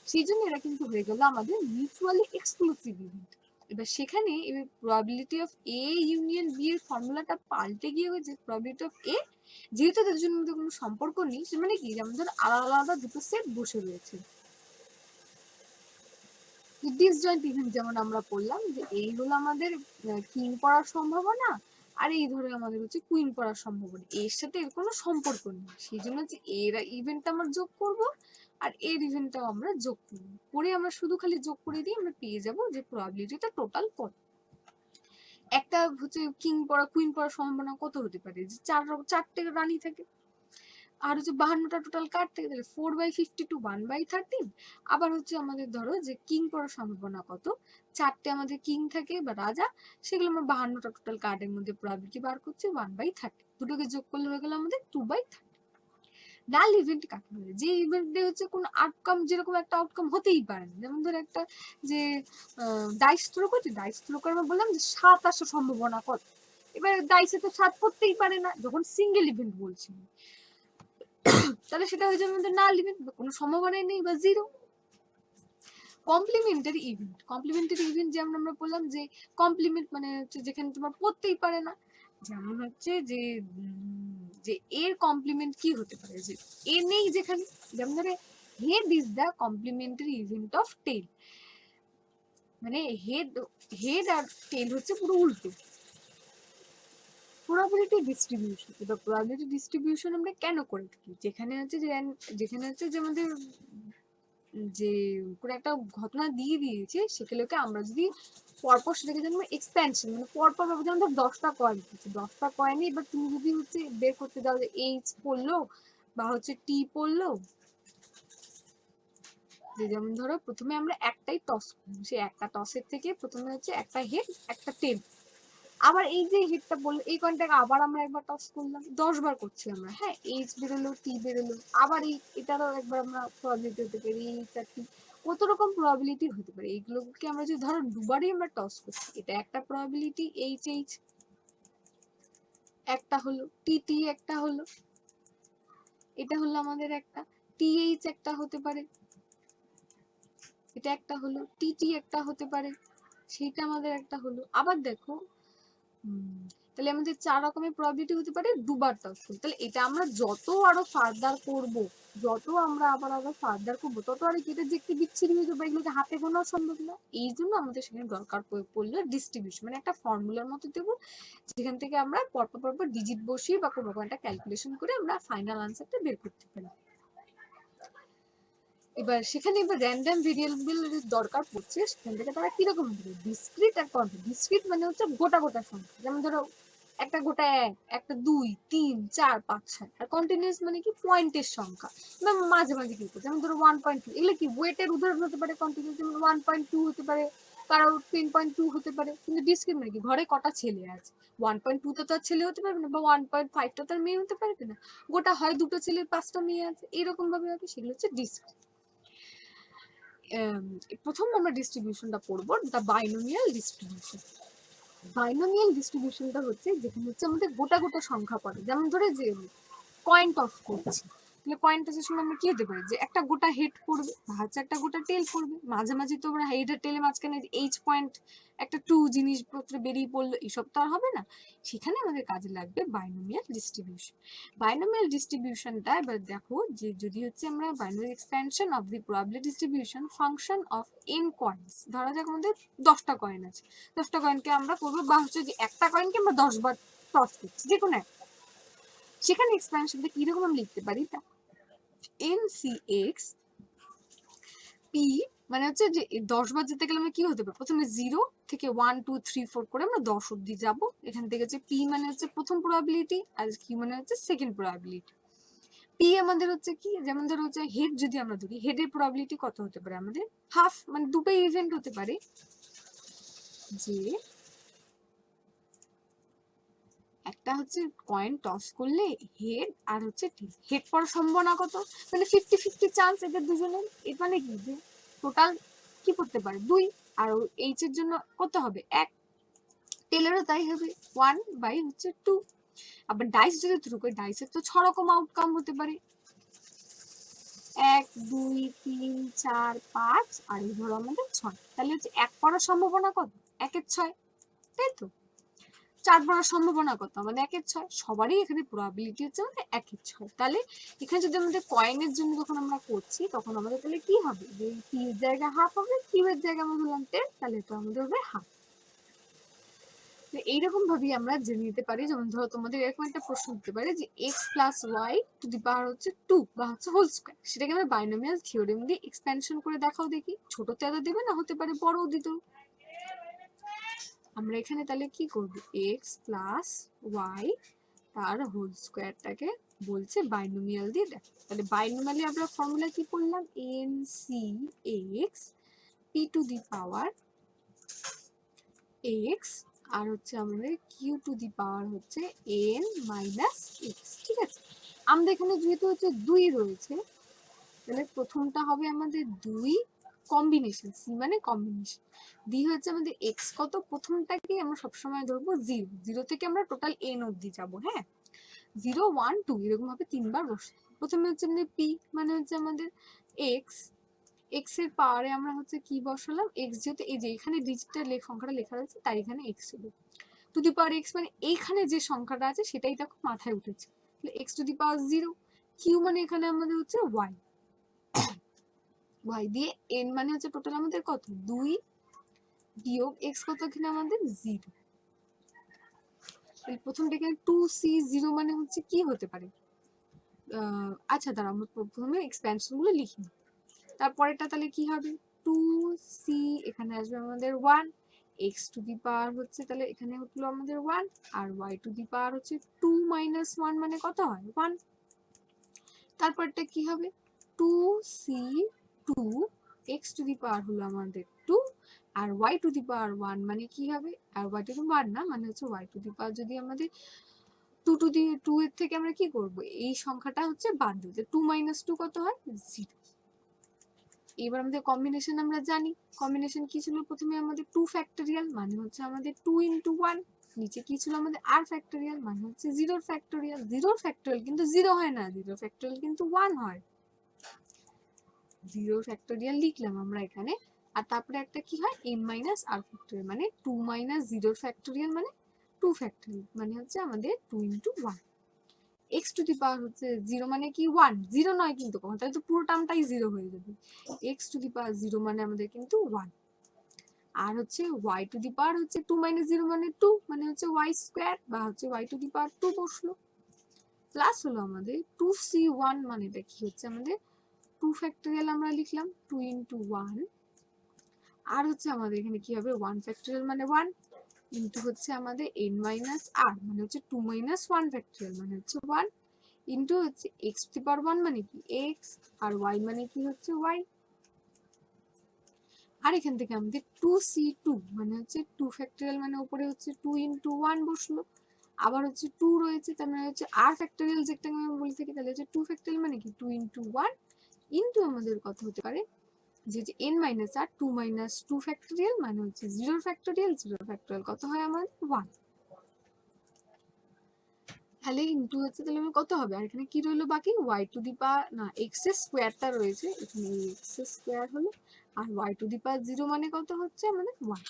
সেই জন্য এরা কিন্তু হয়ে গেল আমাদের মিউচুয়ালি এক্সক্লুসিভ ইভেন্ট। এবার সেখানে এবার probability of A union B এর ফর্মুলাটা পাল্টে গিয়ে হয়েছে প্রবাবিলিটি অফ এ, যেহেতু তাদের জন্য মধ্যে কোনো সম্পর্ক নেই, সে মানে কি যেমন ধর আলাদা আলাদা দুটো সেট বসে রয়েছে। ডিসজয়েন্ট ইভেন্ট যেমন আমরা বললাম যে এই হলো আমাদের কিং পড়ার সম্ভাবনা, আর এই ধরে আমাদের হচ্ছে কুইন পড়ার সম্ভাবনা, এর সাথে এর কোনো সম্পর্ক নেই। সেই জন্য হচ্ছে এর ইভেন্টটা আমরা যোগ করব আর এর ইভেন্টটাও আমরা যোগ করব, করে আমরা শুধু খালি যোগ করে দিয়ে আমরা পেয়ে যাব যে প্রবাবিলিটিটা টোটাল কত। একটা হচ্ছে কিং পড়া কুইন পড়ার সম্ভাবনা কত হতে পারে, যে চারটে রানী থাকে, আর হচ্ছে 52টা টোটাল কার্ড থেকে, তাহলে 4/52 1/13। আবার হচ্ছে আমাদের ধরো যে কিং পড়ার সম্ভাবনা কত, চারটে আমাদের কিং থাকে বা রাজা, সেগুলো আমরা 52টা টোটাল কার্ডের মধ্যে প্রবাবিলিটি বার করছি 1/30, দুটোকে যোগ করলে হয়ে গেল আমাদের 2/30। নাল ইভেন্ট কাকে বলে, যে ইভেন্টে হচ্ছে কোন আউটকাম যেরকম একটা আউটকাম হতেই পারে না। যেমন ধর একটা যে ডাইস থ্রো করছে, ডাইস থ্রো করে আমরা বললাম যে 7 আসার সম্ভাবনা কত, এবার ডাইসে তো 7 পড়তেই পারে না যখন সিঙ্গেল ইভেন্ট বলছি, তাহলে সেটা হয়ে যাবে আমাদের নাল ইভেন্ট, কোনো সম্ভাবনাই নেই বা zero. Complementary event, complementary event যেমন আমরা বললাম যে কমপ্লিমেন্ট মানে হচ্ছে যেখানে তোমার পড়তেই পারে না, যেমন হচ্ছে যে যে এর কমপ্লিমেন্ট কি হতে পারে, যে এ নেই যেখানে, যেমন ধরে head is the complementary event of tail, মানে হেড হেড আর টেল হচ্ছে পুরো উল্টো। প্রবাবিলিটি ডিস্ট্রিবিউশন, এবার প্রবাবিলিটি ডিস্ট্রিবিউশন আমরা কেন করে থাকি, যেখানে হচ্ছে যে আমাদের যে কোনো একটা ঘটনা দিয়ে দিয়েছে সেগুলোকে আমরা যদি পরপর সেটাকে যেন এক্সপ্যানশন মানে পরপর ভাবে, যেমন ধর 10টা কয়েন দিচ্ছে, 10টা কয়েনে এবার তুমি যদি হচ্ছে বের করতে দাও যে এইচ পড়লো বা হচ্ছে টি পড়লো, যে যেমন ধরো প্রথমে আমরা একটাই টস করবো, সেই একটা টসের থেকে প্রথমে হচ্ছে একটা হেড একটা টেল, আবার এই যে হিটটা বললো এই কয়েনটাকে আবার আমরা একবার টস করলাম, 10 বার করছি আমরা, হ্যাঁ এইচ বেরোলো টি বেরোলো, আবার এই এটারও একবার আমরা প্রবাবিলিটি হতে পারি এইচ আর টি, কত রকম প্রবাবিলিটি হতে পারে। এইগুলোকে আমরা যদি ধরো দুবারই আমরা টস করছি, এটা একটা প্রবাবিলিটি এইচ এইচ একটা হলো, টি টি একটা হলো, এটা হলো আমাদের একটা, টি এইচ একটা হতে পারে, এটা একটা হলো, টি টি একটা হতে পারে, সেইটা আমাদের একটা হলো। আবার দেখো তাহলে আমাদের 4 রকমের প্রবাবিলিটি হতে পারে দুবার টসফুল। তাহলে এটা আমরা যত আরো ফার্দার করব, যত আমরা আরো ফার্দার করবো, তত আর এটা যে একটি বিচ্ছিরি হয়ে যাবে, এগুলোকে হাতে গোনাও সম্ভব না। এই জন্য আমাদের সেখানে দরকার পড়লে ডিস্ট্রিবিউশন, মানে একটা ফর্মুলার মতো দেবো, যেখান থেকে আমরা পরপর ডিজিট বসিয়ে বা কোনো একটা ক্যালকুলেশন করে আমরা ফাইনাল আনসারটা বের করতে পারি। এবার সেখানে এবার র্যান্ডম ভেরিয়েবল দরকার পড়ছে, সেখান থেকে তারা কিরকম হবে, ডিসক্রিট আর কন্টিনিউয়াস। ডিসক্রিট মানে হচ্ছে গোটা গোটা সংখ্যা, যেমন ধরো একটা গোটা 1, একটা 2, 3, 4, 5, 6। আর কন্টিনিউয়াস মানে কি পয়েন্টের সংখ্যা, বা মাঝে মাঝে কি, যেমন ধরো 1.2, এগুলো কি ওয়েটের উদাহরণ হতে পারে। কন্টিনিউয়াস যেমন 1.2 হতে পারে, কারো 10.2 হতে পারে। কিন্তু ডিসক্রিট মানে কি ঘরে কটা ছেলে আছে, 1.2 তো তার ছেলে হতে পারবে না, বা 1.5 টা তার মেয়ে হতে পারবে না, গোটা হয় 2টো ছেলের 5টা মেয়ে আছে, এরকম ভাবে হবে, সেগুলো হচ্ছে ডিসক্রিট। প্রথম আমরা ডিস্ট্রিবিউশনটা পড়বো, দ্য বাইনোমিয়াল ডিস্ট্রিবিউশন। বাইনোমিয়াল ডিস্ট্রিবিউশনটা হচ্ছে যেখানে হচ্ছে আমাদের গোটা গোটা সংখ্যা পড়ে। যেমন ধরে যে কয়েন টস করছি, তাহলে কয়েন টসের সময় আমরা কি হতে পারে, যে একটা গোটা হেড পড়বে বা হচ্ছে একটা গোটা টেল পড়বে। মাঝামাঝি তো আমরা হেড আর টেলে মাঝখানে এইচ পয়েন্ট একটা 2 জিনিসপত্র বেরিয়ে পড়লো, এইসব তো আর হবে না। সেখানে আমাদের কাজে লাগবে বাইনোমিয়াল ডিস্ট্রিবিউশন। বাইনোমিয়াল ডিস্ট্রিবিউশনটা এবার দেখো, যে যদি হচ্ছে আমরা binomial expansion of the probability distribution function of n coins, ধরা যাক আমাদের 10টা কয়েন আছে, 10টা কয়েনকে আমরা করবো, বা হচ্ছে যে একটা কয়েনকে আমরা 10 বার টস করছি, যে কোনো একটা। সেখানে এক্সপ্যানশনটা কিরকম আমি লিখতে পারি, NCX P, মানে হচ্ছে যে 10 বার যেতে গেলে আমরা কি হতে পারে, প্রথমে 0 থেকে 1 2 3 4 করে আমরা 10 অব্দি যাব। এখান থেকে হচ্ছে P মানে হচ্ছে প্রথম প্রবাবিলিটি, আর Q মানে হচ্ছে সেকেন্ড প্রবাবিলিটি। P আমাদের হচ্ছে কি, যেমন ধরো হচ্ছে হেড যদি আমরা ধরি, হেডের প্রবাবিলিটি কত হতে পারে আমাদের, হাফ, মানে দুটোই ইভেন্ট হতে পারে, যে একটা হচ্ছে কয়েন টস করলে হেড আর হচ্ছে টেল, হেড পড়ার সম্ভাবনা কত, মানে 50-50 চান্স এদের দুজনের। এর মানে কি, যে টোটাল কি করতে পারে 2, আর এইচ এর জন্য কত হবে 1, টেলেরও তাই হবে 1/2। আবার ডাইস যদি থ্রু করি, ডাইসের তো 6 রকম আউটকাম হতে পারে, 1 2 3 4 5, আর এই ধরো আমাদের 6। তাহলে হচ্ছে 1 পড়ার সম্ভাবনা কত, 1/6, তাই তো। 4 পড়ার সম্ভাবনা কত, আমাদের 1/6। সবারই এখানে প্রবাবিলিটি হচ্ছে আমাদের 1/6। তাহলে এখানে যদি আমাদের কয়েনের জন্য যখন আমরা করছি, তখন আমাদের তাহলে কি হবে, যে পি এর জায়গায় হাফ হবে, কিউ এর জায়গায় আমরা ধরলাম 10, তাহলে তো আমাদের হবে হাফ। এইরকম ভাবেই আমরা জেনে নিতে পারি। যেমন ধরো তোমাদের এরকম একটা প্রশ্ন হতে পারে, যে x plus y to the power হচ্ছে 2 বা হচ্ছে হোল স্কয়ার, সেটাকে আমরা বাইনোমিয়াল থিওরেম দিয়ে এক্সপেনশন করে দেখাও দেখি। ছোটতে এত দেবে না, হতে পারে বড়ও দিত। আমরা এখানে তাহলে কি করব, x প্লাস ওয়াই তার হোল স্কয়ারটাকে বলছে বাইনোমিয়াল দিয়ে দেখো। তাহলে বাইনোমিয়ালে আমরা ফর্মুলা কি করলাম, NCX p two the power x, আর হচ্ছে আমাদের q টু দি পাওয়ার হচ্ছে n মাইনাস x। ঠিক আছে, আমাদের এখানে যেহেতু হচ্ছে 2 রয়েছে, তাহলে প্রথমটা হবে আমাদের 2 কম্বিনেশন, c মানে কম্বিনেশন, d হচ্ছে আমাদের x কত, প্রথমটাকে আমরা সবসময় ধরবো 0, 0 থেকে আমরা টোটাল n অবধি যাবো। হ্যাঁ, 0 1 2 এরকম ভাবে 3বার বসে। প্রথমে হচ্ছে আমাদের p মানে হচ্ছে আমাদের x, x এর পাওয়ারে আমরা হচ্ছে কি বসালাম, x যেহেতু এই যে এখানে ডিজিটটা সংখ্যাটা লেখা রয়েছে, তাই এখানে x হলো। টু দি পাওয়ার x মানে এইখানে যে সংখ্যাটা আছে সেটাই দেখো মাথায় উঠেছে, তাহলে x two the power 0। q মানে এখানে আমাদের হচ্ছে y, y দিয়ে n মানে হচ্ছে টোটাল আমাদের কত 2 বিয়োগ x কত এখানে আমাদের 0। তাহলে প্রথমটা এখানে 2c0 মানে হচ্ছে কি হতে পারে, আচ্ছা দাঁড়া আমরা প্রথমে এক্সপ্যানশন গুলো লিখি। তারপরেটা তাহলে কি হবে, 2c, এখানে আসবে আমাদের 1, x টু দি পাওয়ার হচ্ছে, তাহলে এখানে হলো আমাদের 1, আর y টু দি পাওয়ার হচ্ছে 2 মাইনাস 1 মানে কত হয় 1। তারপরটা কি হবে, 2c2, x টু দি পাওয়ার হলো আমাদের 2, আর y টু দি পাওয়ার 1 মানে কি হবে, আর y টু দি পাওয়ার না মানে হচ্ছে y টু দি পাওয়ার যদি আমাদের 2 এর থেকে আমরা কি করব, এই সংখ্যাটা হচ্ছে বাদ দিতে, 2 মাইনাস 2 কত হয় 0। এবার আমাদের কম্বিনেশন আমরা জানি, কম্বিনেশন কি ছিল, প্রথমে আমাদের 2 ফ্যাক্টোরিয়াল মানে হচ্ছে আমাদের 2 ইনটু 1, নিচে কি ছিল আমাদের r ফ্যাক্টোরিয়াল মানে হচ্ছে 0 ফ্যাক্টোরিয়াল। 0 ফ্যাক্টোরিয়াল কিন্তু 0 হয় না, 0 ফ্যাক্টোরিয়াল কিন্তু 1 হয়। 0 ফ্যাক্টোরিয়াল লিখলাম আমরা এখানে, আর তারপরে একটা কি হয় n মাইনাস r ফ্যাক্টোরিয়াল, মানে 2 মাইনাস 0 ফ্যাক্টোরিয়াল মানে টু ফ্যাক্টোরিয়াল মানে হচ্ছে আমাদের 2 into 1। X two the power হচ্ছে 0 মানে কি 1, 0 নয় কিন্তু কখন, তাহলে তো পুরো টার্মটাই 0 হয়ে যাবে। এক্স টু দি পাওয়ার 0 মানে আমাদের কিন্তু 1। আর হচ্ছে y টু দি পাওয়ার হচ্ছে 2 মাইনাস 0 মানে 2, মানে হচ্ছে y স্কয়ার বা হচ্ছে y টু দি পাওয়ার 2 বসলো। প্লাস হলো আমাদের 2c1 মানে এটা কি হচ্ছে আমাদের 2 ফ্যাক্টোরিয়াল আমরা লিখলাম 2 ইন্টু 1। আর হচ্ছে আমাদের এখানে কি হবে 1 ফ্যাক্টোরিয়াল মানে 1 ইন্টু হচ্ছে আমাদের n মাইনাস r মানে হচ্ছে 2 মাইনাস 1 ফ্যাক্টোরিয়াল মানে হচ্ছে 1 ইন্টু হচ্ছে x টু দি পাওয়ার 1 মানে কি x আর y মানে কি হচ্ছে y। আর এখান থেকে আমাদের 2c2 মানে হচ্ছে 2 ফ্যাক্টোরিয়াল মানে উপরে হচ্ছে 2 ইন্টু 1 বসলো, আবার হচ্ছে 2 রয়েছে তার মানে হচ্ছে r ফ্যাক্টোরিয়াল যেটা আমি বলে থাকি, তাহলে হচ্ছে 2 ফ্যাক্টোরিয়াল মানে কি 2 ইন্টু 1 ইন্টু আমাদের কত হতে পারে যে n minus r 2 minus 2 factorial মানে হচ্ছে 0 ফ্যাক্টোরিয়াল, 0 ফ্যাক্টোরিয়াল কত হয় আমাদের 1। তাহলে ইন্টু হচ্ছে তাহলে কত হবে, আর এখানে কি রইলো বাকি y টু দি পাওয়ার না x এর স্কয়ারটা রয়েছে, এখানে x এর স্কয়ার হলো আর y টু দি পাওয়ার 0 মানে কত হচ্ছে আমাদের 1।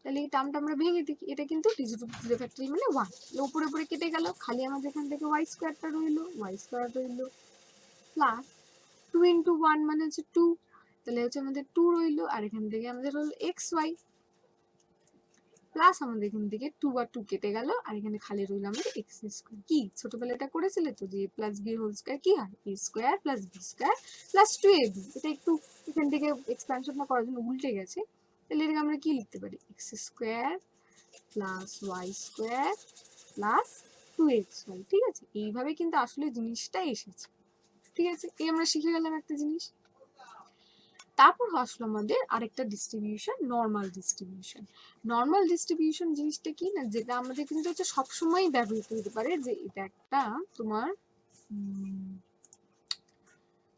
তাহলে এই টার্মটা আমরা ভেঙে দেখি, এটা কিন্তু 0 ফ্যাক্টোরিয়াল মানে 1, উপরে উপরে কেটে গেল, খালি আমাদের এখান থেকে y স্কয়ারটা রইলো, y স্কয়ার রইলো প্লাস 2 ইন্টু 1 মানে হচ্ছে 2, তাহলে হচ্ছে আমাদের 2 রইলো আর এখান থেকে আমাদের হলো xy প্লাস আমাদের এখান থেকে 2 আর 2 কেটে গেল আর এখানে খালি রইল আমাদের এক্স স্কয়ার। কি ছোটবেলায় এটা করেছিলে তো যে a plus b whole square কি হয় a square plus b square plus 2ab। এটা একটু এখান থেকে এক্সপ্যানশনটা করার জন্য উল্টে গেছে, তাহলে এটাকে আমরা কি লিখতে পারি X square plus Y square plus 2xy। ঠিক আছে, এইভাবে কিন্তু আসলে জিনিসটা এসেছে। ঠিক আছে, এই আমরা শিখে গেলাম একটা জিনিস। তারপর আসলো আমাদের আরেকটা distribution normal distribution. Normal distribution জিনিসটা কি না, যেটা আমাদের কিন্তু হচ্ছে সবসময় ব্যবহৃত হতে পারে, যে এটা একটা তোমার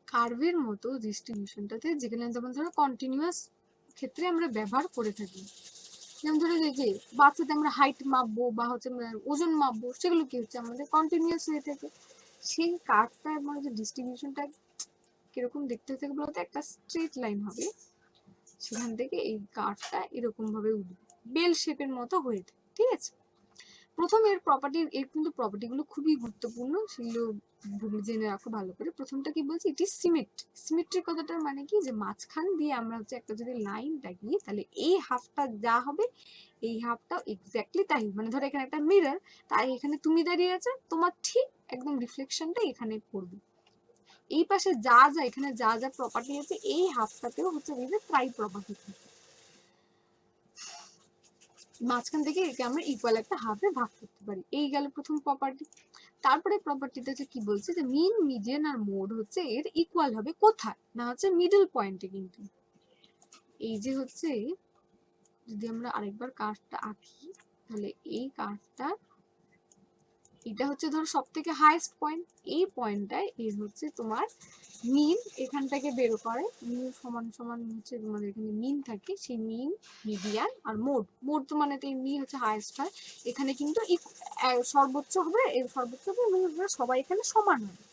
কার্ভের মতো ডিস্ট্রিবিউশনটাতে, যেখানে যেমন ধরো কন্টিনিউয়াস ক্ষেত্রে আমরা ব্যবহার করে থাকি। যেমন ধরো যে বাচ্চাদের আমরা হাইট মাপবো বা হচ্ছে ওজন মাপবো, সেগুলো কি হচ্ছে আমাদের কন্টিনিউয়াস হয়ে থাকে। সেই কার্ভটা মানে যে ডিস্ট্রিবিউশনটা কিরকম দেখতে থাকে বলতো, একটা স্ট্রেট লাইন হবে, সেখান থেকে এই কার্ভটা এরকম ভাবে উঠবে, বেল শেপের মতো হয়ে থাকে। ঠিক আছে, প্রথম এর প্রপার্টি, এর কিন্তু প্রপার্টি গুলো খুবই গুরুত্বপূর্ণ, সেগুলো জেনে রাখো ভালো করে। প্রথমটা কি বলছি, এটি সিমেট্রি। সিমেট্রি কথাটার মানে কি, যে মাঝখান দিয়ে আমরা হচ্ছে একটা যদি লাইন টাকি, তাহলে এই হাফটা যা হবে এই হাফটাও এক্স্যাক্টলি তাই, মানে ধরো এখানে একটা মিরর, তাই এখানে তুমি দাঁড়িয়ে আছো, তোমার ঠিক একদম রিফ্লেকশনটা এখানে পড়বে। এই পাশে যা যা এখানে যা যা প্রপার্টি আছে এই হাফটাতেও হচ্ছে ট্রাই প্রপার্টি থাকে, মাঝখান থেকে একে আমরা ইকুয়াল একটা হাফে ভাগ করতে পারি। এই গেল প্রথম প্রপার্টি। তারপরে প্রপার্টিটা হচ্ছে কি বলছে, যে মিন মিডিয়ান আর মোড হচ্ছে এর ইকুয়াল হবে কোথায় না হচ্ছে মিডল পয়েন্টে। কিন্তু এই যে হচ্ছে যদি আমরা আরেকবার কার্ভটা আঁকি, তাহলে এই কার্ভটা এটা হচ্ছে ধর সব থেকে হাইয়েস্ট পয়েন্ট, এই পয়েন্টটায় এর হচ্ছে তোমার মিন এখানটাকে বের করে, মিন সমান সমান হচ্ছে তোমাদের এখানে মিন থাকে, সেই মিন মিডিয়ান আর মোড, মোড তো মানে তো এমনি হচ্ছে হাইয়েস্ট হয়, এখানে কিন্তু সর্বোচ্চ হবে, এর সর্বোচ্চ হবে এবং সবাই এখানে সমান হবে।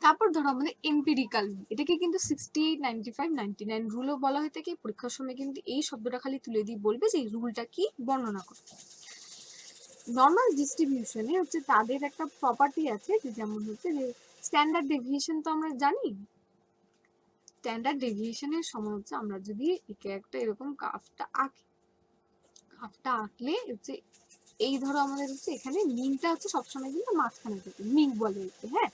তারপর ধরো আমাদের এম্পিরিক্যাল, এটাকে কিন্তু 68, 95, 99 রুলও বলা হয়ে থাকে। পরীক্ষার সময় কিন্তু এই শব্দটা খালি তুলে দিয়ে বলবে যে এই রুলটা কি বর্ণনা করতে। নর্মাল ডিস্ট্রিবিউশনে হচ্ছে তাদের একটা প্রপার্টি আছে, যে যেমন হচ্ছে যে স্ট্যান্ডার্ড ডেভিয়েশন তো আমরা জানি। স্ট্যান্ডার্ড ডেভিয়েশনের সময় হচ্ছে আমরা যদি একে একটা এরকম কার্ভটা আঁকি, কার্ভটা আঁকলে হচ্ছে এই ধরো আমাদের হচ্ছে এখানে মিনটা হচ্ছে সবসময় কিন্তু মাঝখানে থাকে, মিন বলে একে। হ্যাঁ,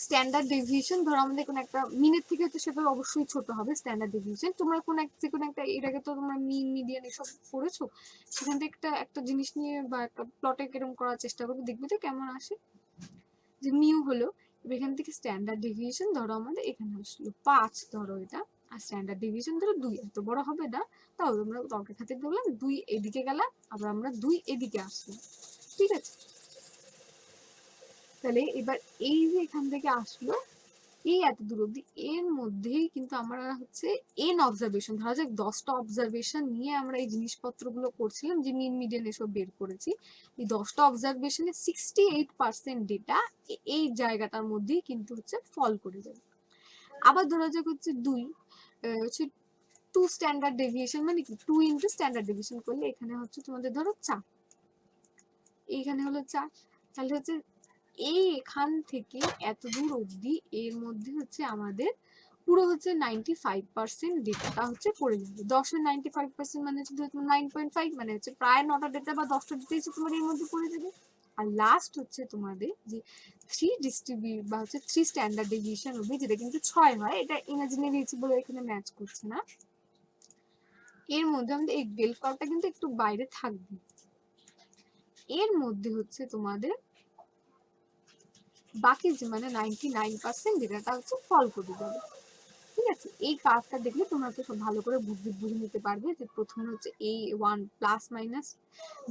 স্ট্যান্ডার্ড ডেভিয়েশন ধরো আমাদের কোনো একটা মিনের থেকে হচ্ছে সেটা অবশ্যই ছোট হবে স্ট্যান্ডার্ড ডেভিয়েশন। তোমরা যে কোনো একটা এর আগে তো তোমরা মিন মিডিয়ান এসব পড়েছো, সেখান থেকে একটা জিনিস নিয়ে বা একটা প্লটে কিরকম করার চেষ্টা করবে, দেখবে তো কেমন আসে। যে মিউ হলো, এখান থেকে স্ট্যান্ডার্ড ডেভিয়েশন ধরো আমাদের এখানে আসলো 5 ধরো এটা, আর স্ট্যান্ডার্ড ডেভিয়েশন ধরো 2, এত বড় হবে না, তাও আমরা তর্কের খাতির দেখলাম 2 এদিকে গেলাম, আবার আমরা 2 এদিকে আসলাম। ঠিক আছে, তাহলে এবার এই যে এখান থেকে আসলো এই এত দূর অব্দি, এর মধ্যেই কিন্তু আমরা হচ্ছে এন অবজারভেশন, ধরা যাক 10টা অবজারভেশন নিয়ে আমরা এই জিনিসপত্রগুলো করছিলাম, যে মিন মিডিয়ান এসব বের করেছি। এই 10টা অবজারভেশনে 68% ডেটা এই জায়গাটার মধ্যেই কিন্তু হচ্ছে ফল করে যাবে। আবার ধরা যাক হচ্ছে 2 হচ্ছে টু স্ট্যান্ডার্ড ডেভিয়েশন মানে কি 2 ইনটু স্ট্যান্ডার্ড ডেভিয়েশন করলে এখানে হচ্ছে তোমাদের ধরো 4, এইখানে হলো 4, তাহলে হচ্ছে এই এখান থেকে এত দূর অবধি এর মধ্যে হচ্ছে আমাদের পুরো হচ্ছে 95% ডেটাটা হচ্ছে পড়ে যাবে। 10-এর 95% মানে হচ্ছে 9.5, মানে হচ্ছে প্রায় 9টা ডেটা বা 10টা ডেটা হচ্ছে তোমার এর মধ্যে পড়ে যাবে। আর লাস্ট হচ্ছে তোমাদের যে 3 ডিস্ট্রিবিউট বা হচ্ছে 3 স্ট্যান্ডার্ড ডেভিয়েশন অবধি, যেটা কিন্তু 6 হয়, এটা ইমাজিনারি বলে এখানে ম্যাচ করছে না, এর মধ্যে আমাদের এই ডেল কার্ভটা কিন্তু একটু বাইরে থাকবে। এর মধ্যে হচ্ছে তোমাদের বাকি যে মানে 99% ডেটাটা হচ্ছে ফল করে যাবে। ঠিক আছে, এই কাজটা দেখলে তোমরা তো সব ভালো করে বুঝে নিতে পারবে যে প্রথমে হচ্ছে এই 1 plus minus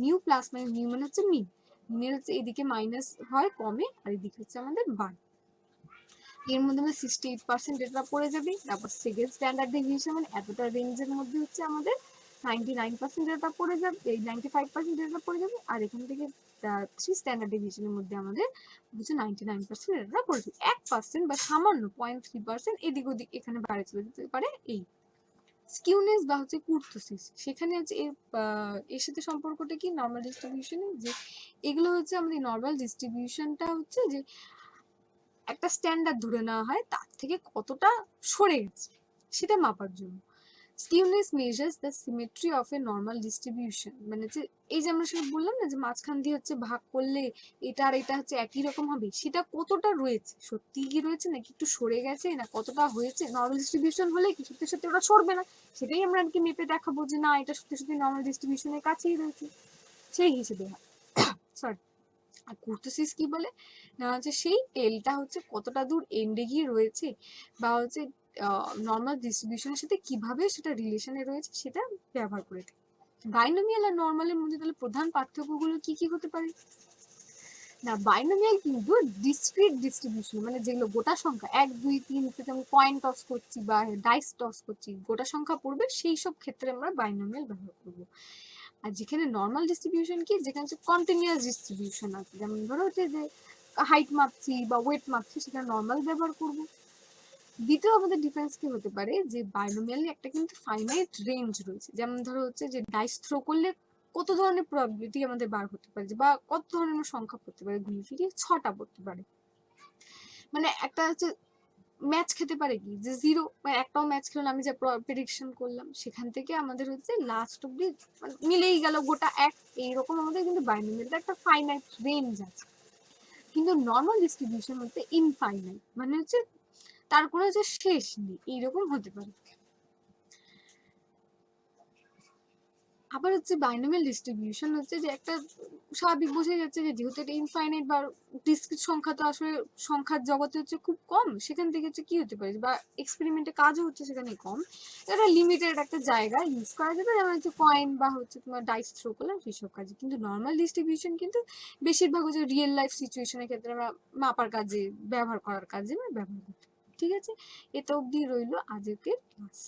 mu, plus minus mu মানে হচ্ছে মিন, মিনের হচ্ছে এদিকে মাইনাস হয় কমে আর এদিকে হচ্ছে আমাদের বাড়ে। এর মধ্যে আমাদের 68% ডেটা পড়ে যাবে। তারপর সেকেন্ড স্ট্যান্ডার্ড ডেভিয়েশন মানে এতটা রেঞ্জের মধ্যে হচ্ছে আমাদের 99% ডেটা পড়ে যাবে, এই 95% ডেটা পড়ে যাবে। আর এখান থেকে 3 স্ট্যান্ডার্ড ডেভিয়েশনের মধ্যে আমাদের হচ্ছে 99% ডেটা পড়ে যাবে। 1% বা সামান্য 0.3% এদিক ওদিক এখানে বাড়ে চলে যেতে পারে। এই স্কিউনেস বা হচ্ছে কুর্তোসিস, সেখানে হচ্ছে এর সাথে সম্পর্কটা কি নর্মাল ডিস্ট্রিবিউশনে, যে এগুলো হচ্ছে আমাদের নর্মাল ডিস্ট্রিবিউশনটা হচ্ছে যে একটা স্ট্যান্ডার্ড ধরে নেওয়া হয় তার থেকে কতটা সরে গেছে সেটা মাপার জন্য। Skewness measures the symmetry of A normal distribution, মানে যে এই যে আমরা সেটা বললাম না যে মাঝখান দিয়ে হচ্ছে ভাগ করলে এটা আর এটা হচ্ছে একই রকম হবে, সেটা কতটা রয়েছে, সত্যি কি রয়েছে নাকি একটু সরে গেছে না কতটা হয়েছে। নর্মাল ডিস্ট্রিবিউশন হলে কি সত্যি সত্যি ওটা সরবে না, সেটাই আমরা আর কি মেপে দেখাবো যে না এটা সত্যি সত্যি নর্মাল ডিস্ট্রিবিউশনের কাছেই রয়েছে, সেই হিসেবে হয়। সরি, আর কুর্তোসিস কি বলে না হচ্ছে সেই টেলটা হচ্ছে কতটা দূর এন্ডে গিয়ে রয়েছে বা হচ্ছে নর্মাল ডিস্ট্রিবিউশনের সাথে কিভাবে সেটা রিলেশনে রয়েছে সেটা ব্যবহার করে থাকে। বাইনোমিয়াল আর নর্মালের মধ্যে তাহলে প্রধান পার্থক্যগুলো কি কি হতে পারে না, বাইনোমিয়াল কিন্তু ডিসক্রিট ডিস্ট্রিবিউশন, মানে যেগুলো গোটা সংখ্যা 1 2 3 যেমন কয়েন টস করছি বা ডাইস টস করছি গোটা সংখ্যা পড়বে, সেই সব ক্ষেত্রে আমরা বাইনোমিয়াল ব্যবহার করবো। আর যেখানে নর্মাল ডিস্ট্রিবিউশন কি, যেখানে হচ্ছে কন্টিনিউয়াস ডিস্ট্রিবিউশন আছে, যেমন ধরো হচ্ছে যে হাইট মাপছি বা ওয়েট মাপছি, সেখানে নর্মাল ব্যবহার করব। দ্বিতীয় আমাদের ডিফারেন্স কি হতে পারে যে বাইনোমিয়ালে একটা কিন্তু ফাইনাইট রেঞ্জ রয়েছে, যেমন ধরো হচ্ছে যে ডাইস থ্রো করলে কত ধরনের প্রবাবিলিটি আমাদের বার হতে পারে বা কত ধরনের সংখ্যা পড়তে পারে, ঘুরিয়ে ফিরিয়ে 6টা পড়তে পারে। মানে একটা হচ্ছে ম্যাচ খেতে পারে কি যে 0, মানে একটাও ম্যাচ খেলো না, আমি যা প্রেডিকশন করলাম সেখান থেকে আমাদের হচ্ছে লাস্ট অব্দি মানে মিলেই গেল গোটা 1, এইরকম আমাদের কিন্তু বাইনোমিয়ালটা একটা ফাইনাইট রেঞ্জ আছে। কিন্তু নর্মাল ডিস্ট্রিবিউশন হচ্ছে ইনফাইনাইট, মানে হচ্ছে তার কোনো হচ্ছে শেষ নেই, এইরকম হতে পারে। আবার হচ্ছে বাইনোমিয়াল ডিস্ট্রিবিউশন হচ্ছে যে একটা স্বাভাবিক বোঝা যাচ্ছে যে যেহেতু এটা ইনফাইনাইট বা ডিসক্রিট সংখ্যা তো আসলে সংখ্যার জগতে হচ্ছে খুব কম, সেখান থেকে হচ্ছে কি হতে পারে বা এক্সপেরিমেন্টে কাজও হচ্ছে সেখানে কম, এটা লিমিটেড একটা জায়গা ইউজ করা যাবে, যেমন হচ্ছে কয়েন বা হচ্ছে তোমার ডাইস থ্রো করলাম সেসব কাজে। কিন্তু নর্মাল ডিস্ট্রিবিউশন কিন্তু বেশিরভাগ হচ্ছে রিয়েল লাইফ সিচুয়েশনের ক্ষেত্রে আমরা মাপার কাজে ব্যবহার করার কাজে আমরা ব্যবহার করতে। ঠিক আছে, এটা অবধি রইলো আজকের ক্লাস।